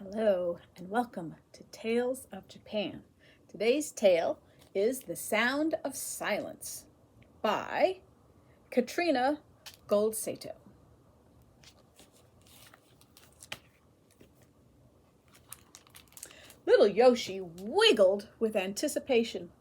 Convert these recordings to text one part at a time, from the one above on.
Hello and welcome to Tales of Japan. Today's tale is The Sound of Silence by Katrina Goldsato. Little Yoshi wiggled with anticipation.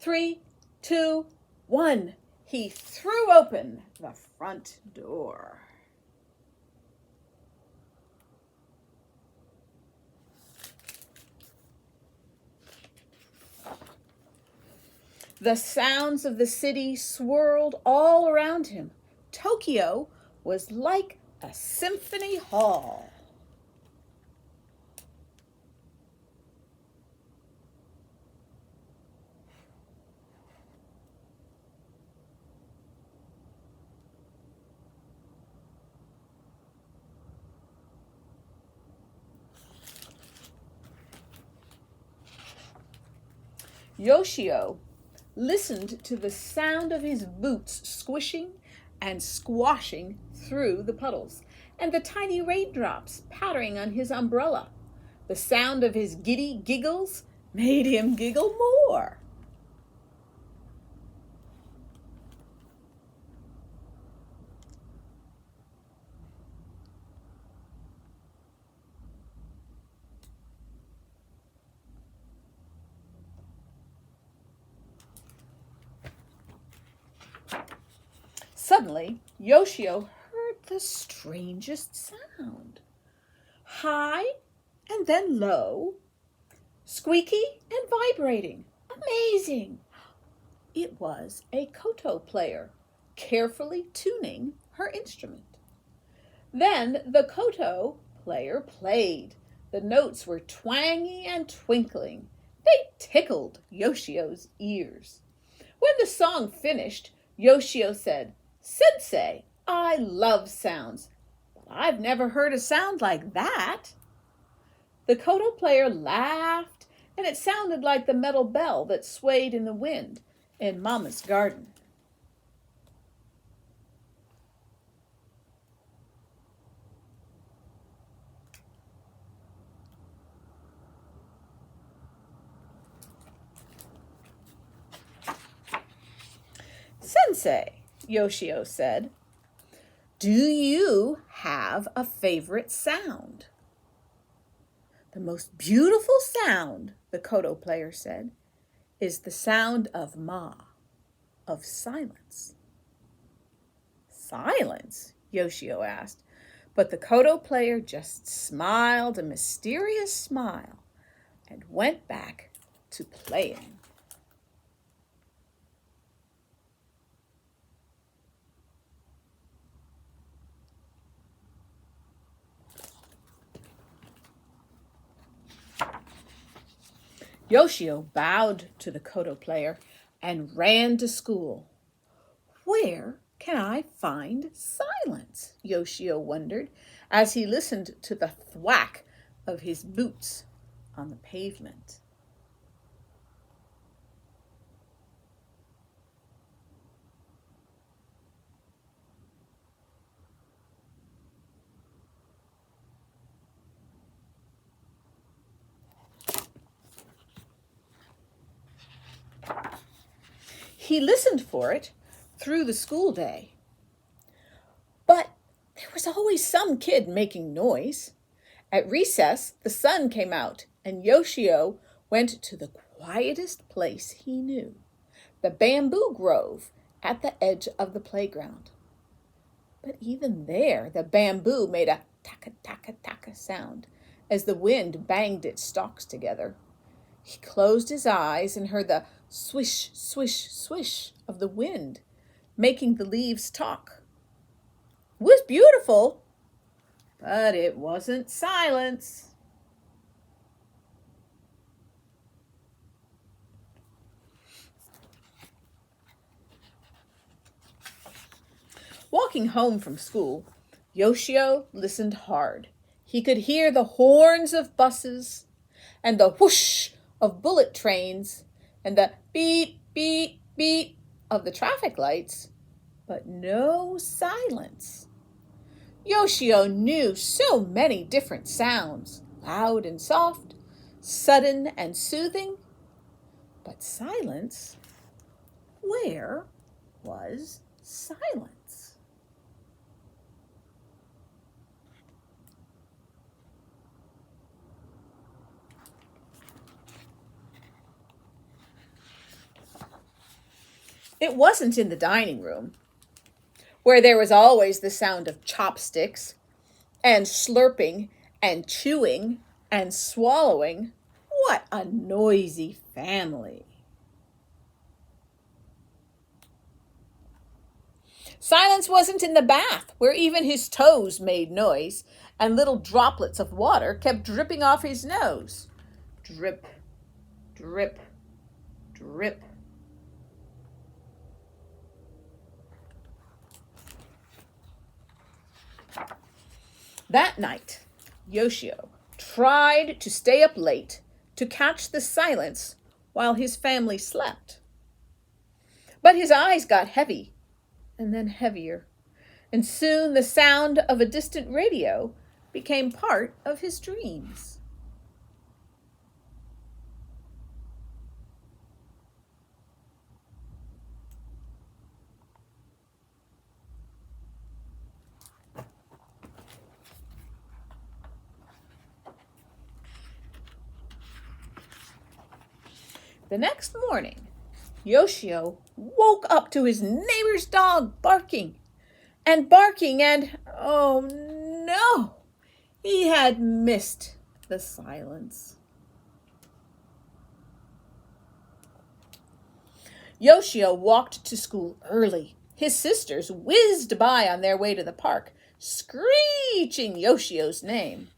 3, 2, 1. He threw open the front door. The sounds of the city swirled all around him. Tokyo was like a symphony hall. Yoshio listened to the sound of his boots squishing and squashing through the puddles, and the tiny raindrops pattering on his umbrella. The sound of his giddy giggles made him giggle more. Suddenly, Yoshio heard the strangest sound. High and then low, squeaky and vibrating. Amazing! It was a koto player, carefully tuning her instrument. Then the koto player played. The notes were twangy and twinkling. They tickled Yoshio's ears. When the song finished, Yoshio said, "Sensei, I love sounds, but I've never heard a sound like that." The koto player laughed, and it sounded like the metal bell that swayed in the wind in Mama's garden. "Sensei," Yoshio said, "do you have a favorite sound?" "The most beautiful sound," the koto player said, "is the sound of Ma, of silence." "Silence?" Yoshio asked, but the koto player just smiled a mysterious smile and went back to playing. Yoshio bowed to the koto player and ran to school. "Where can I find silence?" Yoshio wondered as he listened to the thwack of his boots on the pavement. He listened for it through the school day. But there was always some kid making noise. At recess, the sun came out, and Yoshio went to the quietest place he knew, the bamboo grove at the edge of the playground. But even there, the bamboo made a taka-taka-taka sound as the wind banged its stalks together. He closed his eyes and heard the swish, swish, swish of the wind, making the leaves talk. It was beautiful, but it wasn't silence. Walking home from school, Yoshio listened hard. He could hear the horns of buses and the whoosh of bullet trains and the beep, beep, beep of the traffic lights, but no silence. Yoshio knew so many different sounds. loud and soft, sudden and soothing. But silence, where was silence? It wasn't in the dining room, where there was always the sound of chopsticks and slurping and chewing and swallowing. What a noisy family! Silence wasn't in the bath, where even his toes made noise and little droplets of water kept dripping off his nose. Drip, drip, drip. That night, Yoshio tried to stay up late to catch the silence while his family slept. But his eyes got heavy and then heavier, and soon the sound of a distant radio became part of his dreams. The next morning, Yoshio woke up to his neighbor's dog barking and barking, and oh no, he had missed the silence. Yoshio walked to school early. His sisters whizzed by on their way to the park, screeching Yoshio's name.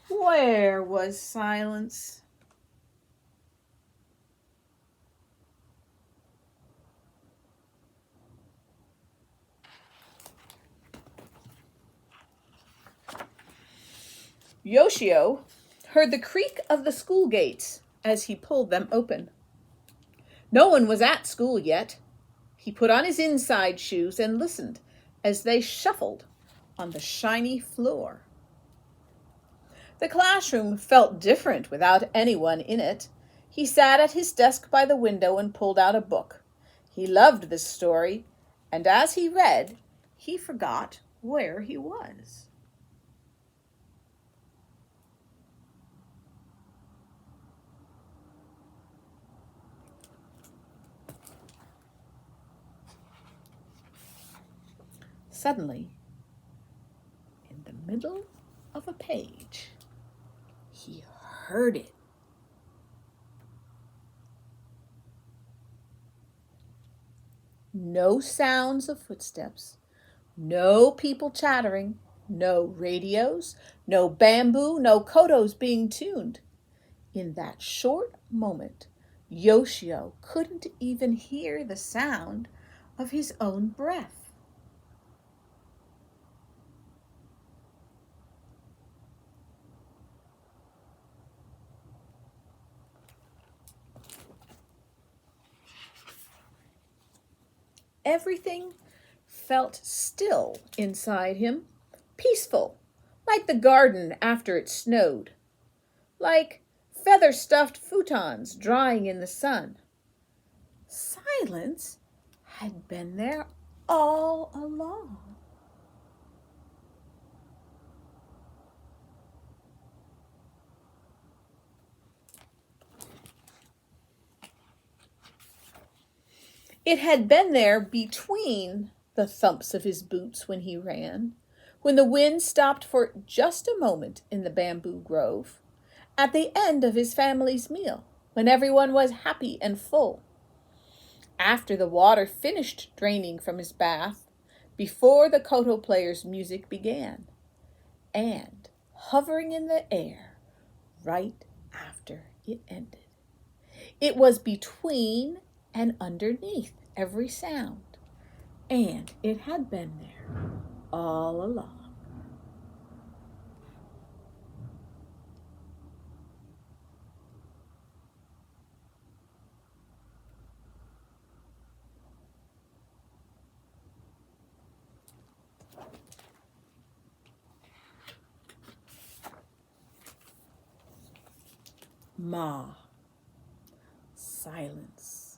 Where was silence? Yoshio heard the creak of the school gates as he pulled them open. No one was at school yet. He put on his inside shoes and listened as they shuffled on the shiny floor. The classroom felt different without anyone in it. He sat at his desk by the window and pulled out a book. He loved this story, and as he read, he forgot where he was. Suddenly, in the middle of a page, he heard it. No sounds of footsteps, no people chattering, no radios, no bamboo, no kotos being tuned. In that short moment, Yoshio couldn't even hear the sound of his own breath. Everything felt still inside him, peaceful, like the garden after it snowed, like feather-stuffed futons drying in the sun. Silence had been there all along. It had been there between the thumps of his boots when he ran, when the wind stopped for just a moment in the bamboo grove, at the end of his family's meal, when everyone was happy and full, after the water finished draining from his bath, before the koto player's music began, and hovering in the air right after it ended. It was between and underneath every sound, and it had been there all along. Ma. Silence.